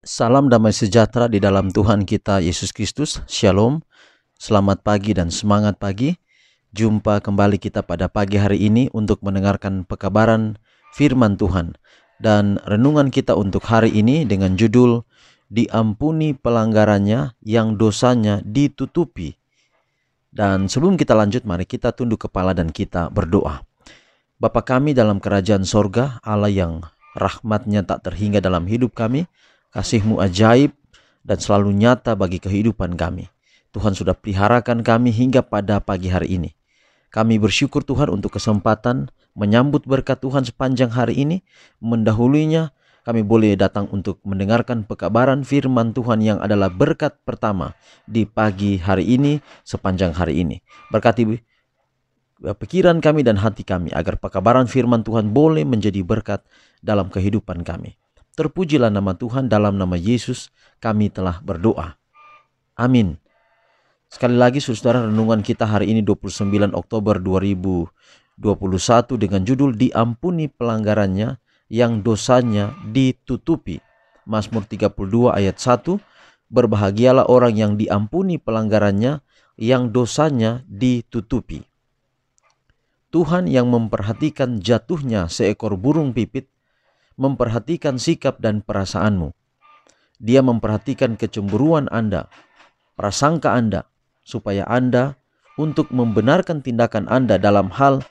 Salam damai sejahtera di dalam Tuhan kita Yesus Kristus. Shalom, selamat pagi dan semangat pagi. Jumpa kembali kita pada pagi hari ini untuk mendengarkan pekabaran firman Tuhan. Dan renungan kita untuk hari ini dengan judul Diampuni pelanggarannya yang dosanya ditutupi. Dan sebelum kita lanjut, mari kita tunduk kepala dan kita berdoa. Bapa kami dalam kerajaan sorga, Allah yang rahmat-Nya tak terhingga dalam hidup kami, kasih-Mu ajaib dan selalu nyata bagi kehidupan kami. Tuhan sudah peliharakan kami hingga pada pagi hari ini. Kami bersyukur Tuhan untuk kesempatan menyambut berkat Tuhan sepanjang hari ini. Mendahulunya kami boleh datang untuk mendengarkan pekabaran firman Tuhan yang adalah berkat pertama di pagi hari ini sepanjang hari ini. Berkati pikiran kami dan hati kami agar pekabaran firman Tuhan boleh menjadi berkat dalam kehidupan kami. Terpujilah nama Tuhan, dalam nama Yesus kami telah berdoa. Amin. Sekali lagi saudara, renungan kita hari ini 29 Oktober 2021 dengan judul Diampuni pelanggarannya yang dosanya ditutupi. Mazmur 32 ayat 1, berbahagialah orang yang diampuni pelanggarannya yang dosanya ditutupi. Tuhan yang memperhatikan jatuhnya seekor burung pipit memperhatikan sikap dan perasaanmu. Dia memperhatikan kecemburuan Anda, prasangka Anda, supaya Anda untuk membenarkan tindakan Anda dalam hal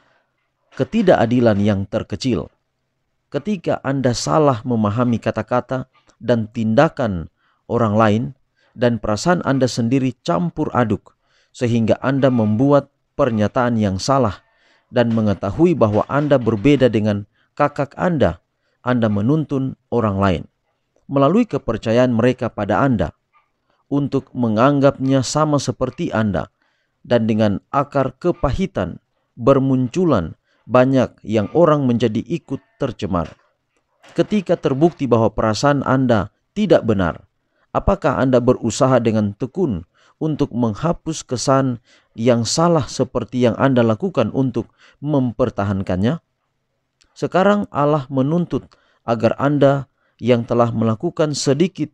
ketidakadilan yang terkecil. Ketika Anda salah memahami kata-kata dan tindakan orang lain, dan perasaan Anda sendiri campur aduk, sehingga Anda membuat pernyataan yang salah dan mengetahui bahwa Anda berbeda dengan kakak Anda menuntun orang lain melalui kepercayaan mereka pada Anda untuk menganggapnya sama seperti Anda, dan dengan akar kepahitan bermunculan banyak yang orang menjadi ikut tercemar. Ketika terbukti bahwa perasaan Anda tidak benar, apakah Anda berusaha dengan tekun untuk menghapus kesan yang salah seperti yang Anda lakukan untuk mempertahankannya? Sekarang Allah menuntut agar Anda yang telah melakukan sedikit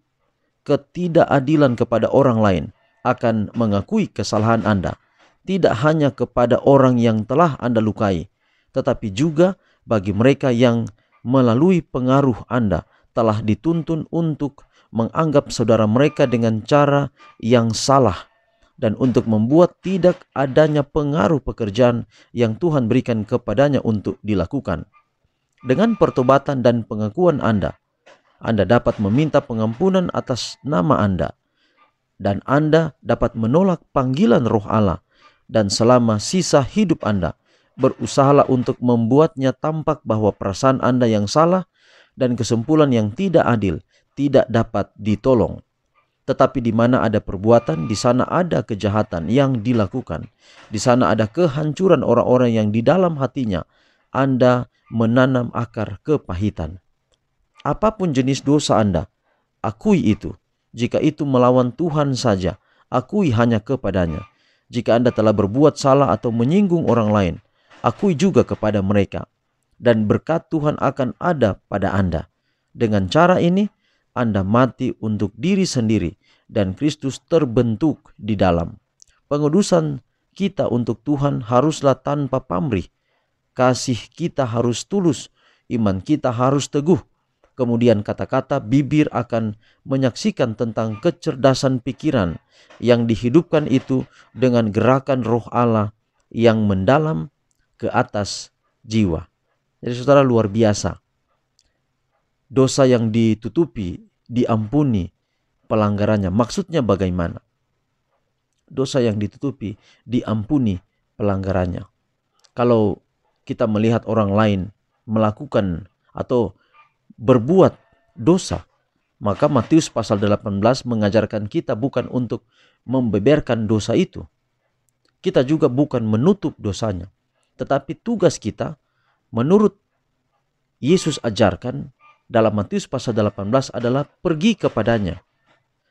ketidakadilan kepada orang lain akan mengakui kesalahan Anda, tidak hanya kepada orang yang telah Anda lukai, tetapi juga bagi mereka yang melalui pengaruh Anda telah dituntun untuk menganggap saudara mereka dengan cara yang salah, dan untuk membuat tidak adanya pengaruh pekerjaan yang Tuhan berikan kepadanya untuk dilakukan. Dengan pertobatan dan pengakuan Anda dapat meminta pengampunan atas nama Anda, dan Anda dapat menolak panggilan Roh Allah, dan selama sisa hidup Anda, berusahalah untuk membuatnya tampak bahwa perasaan Anda yang salah dan kesimpulan yang tidak adil tidak dapat ditolong. Tetapi di mana ada perbuatan, di sana ada kejahatan yang dilakukan. Di sana ada kehancuran orang-orang yang di dalam hatinya Anda menanam akar kepahitan. Apapun jenis dosa Anda, akui itu. Jika itu melawan Tuhan saja, akui hanya kepadanya. Jika Anda telah berbuat salah atau menyinggung orang lain, akui juga kepada mereka. Dan berkat Tuhan akan ada pada Anda. Dengan cara ini, Anda mati untuk diri sendiri dan Kristus terbentuk di dalam. Pengudusan kita untuk Tuhan haruslah tanpa pamrih. Kasih kita harus tulus, iman kita harus teguh. Kemudian kata-kata bibir akan menyaksikan tentang kecerdasan pikiran yang dihidupkan itu dengan gerakan Roh Allah yang mendalam ke atas jiwa. Jadi saudara, luar biasa. Dosa yang ditutupi, diampuni pelanggarannya. Maksudnya bagaimana? Dosa yang ditutupi, diampuni pelanggarannya. Kalau kita melihat orang lain melakukan atau berbuat dosa, maka Matius pasal 18 mengajarkan kita bukan untuk membeberkan dosa itu. Kita juga bukan menutup dosanya. Tetapi tugas kita menurut Yesus ajarkan dalam Matius pasal 18 adalah pergi kepadanya.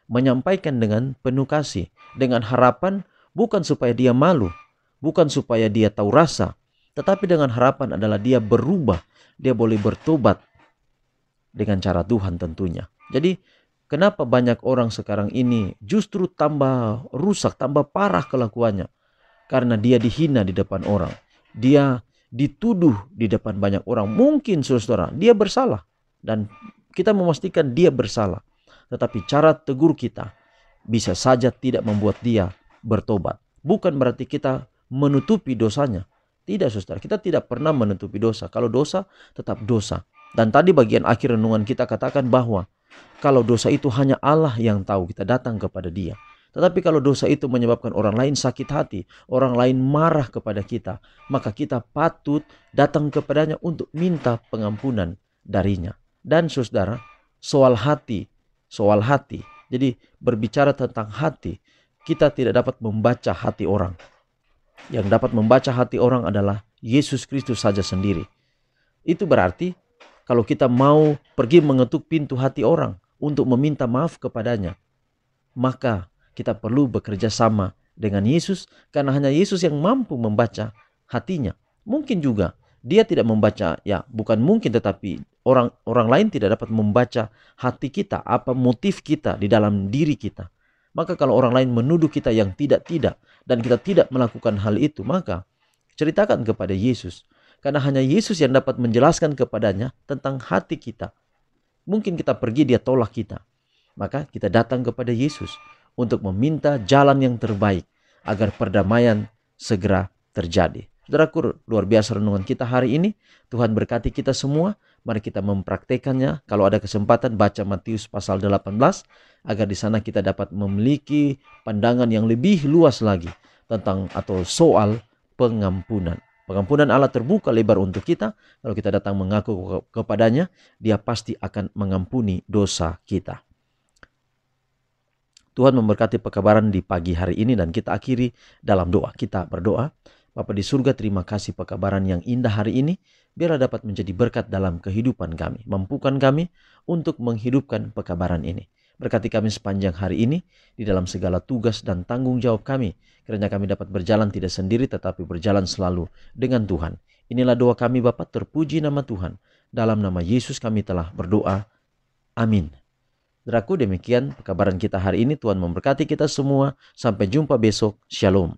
Menyampaikan dengan penuh kasih. Dengan harapan bukan supaya dia malu, bukan supaya dia tahu rasa, tetapi dengan harapan adalah dia berubah, dia boleh bertobat dengan cara Tuhan tentunya. Jadi Kenapa banyak orang sekarang ini justru tambah rusak, tambah parah kelakuannya? Karena dia dihina di depan orang. Dia dituduh di depan banyak orang. Mungkin saudara, dia bersalah. Dan kita memastikan dia bersalah. Tetapi cara tegur kita bisa saja tidak membuat dia bertobat. Bukan berarti kita menutupi dosanya. Tidak saudara, kita tidak pernah menutupi dosa. Kalau dosa, tetap dosa. Dan tadi bagian akhir renungan kita katakan bahwa kalau dosa itu hanya Allah yang tahu, kita datang kepada Dia. Tetapi kalau dosa itu menyebabkan orang lain sakit hati, orang lain marah kepada kita, maka kita patut datang kepadanya untuk minta pengampunan darinya. Dan saudara, soal hati. Jadi berbicara tentang hati, kita tidak dapat membaca hati orang. Yang dapat membaca hati orang adalah Yesus Kristus saja sendiri. Itu berarti kalau kita mau pergi mengetuk pintu hati orang untuk meminta maaf kepadanya, maka kita perlu bekerja sama dengan Yesus, karena hanya Yesus yang mampu membaca hatinya. Mungkin juga dia tidak membaca, ya bukan mungkin, tetapi orang lain tidak dapat membaca hati kita, apa motif kita di dalam diri kita. Maka kalau orang lain menuduh kita yang tidak-tidak dan kita tidak melakukan hal itu, maka ceritakan kepada Yesus. Karena hanya Yesus yang dapat menjelaskan kepadanya tentang hati kita. Mungkin kita pergi, dia tolak kita. Maka kita datang kepada Yesus untuk meminta jalan yang terbaik agar perdamaian segera terjadi. Saudaraku, luar biasa renungan kita hari ini. Tuhan berkati kita semua. Mari kita mempraktekannya. Kalau ada kesempatan, baca Matius pasal 18 agar di sana kita dapat memiliki pandangan yang lebih luas lagi tentang atau soal pengampunan. Pengampunan Allah terbuka lebar untuk kita. Kalau kita datang mengaku kepadanya, dia pasti akan mengampuni dosa kita. Tuhan memberkati pekabaran di pagi hari ini dan kita akhiri dalam doa. Kita berdoa. Bapa di surga, terima kasih pekabaran yang indah hari ini. Biarlah dapat menjadi berkat dalam kehidupan kami. Mampukan kami untuk menghidupkan pekabaran ini. Berkati kami sepanjang hari ini di dalam segala tugas dan tanggung jawab kami. Kiranya kami dapat berjalan tidak sendiri tetapi berjalan selalu dengan Tuhan. Inilah doa kami Bapa, terpuji nama Tuhan. Dalam nama Yesus kami telah berdoa. Amin. Saudaraku, demikian pekabaran kita hari ini. Tuhan memberkati kita semua. Sampai jumpa besok. Shalom.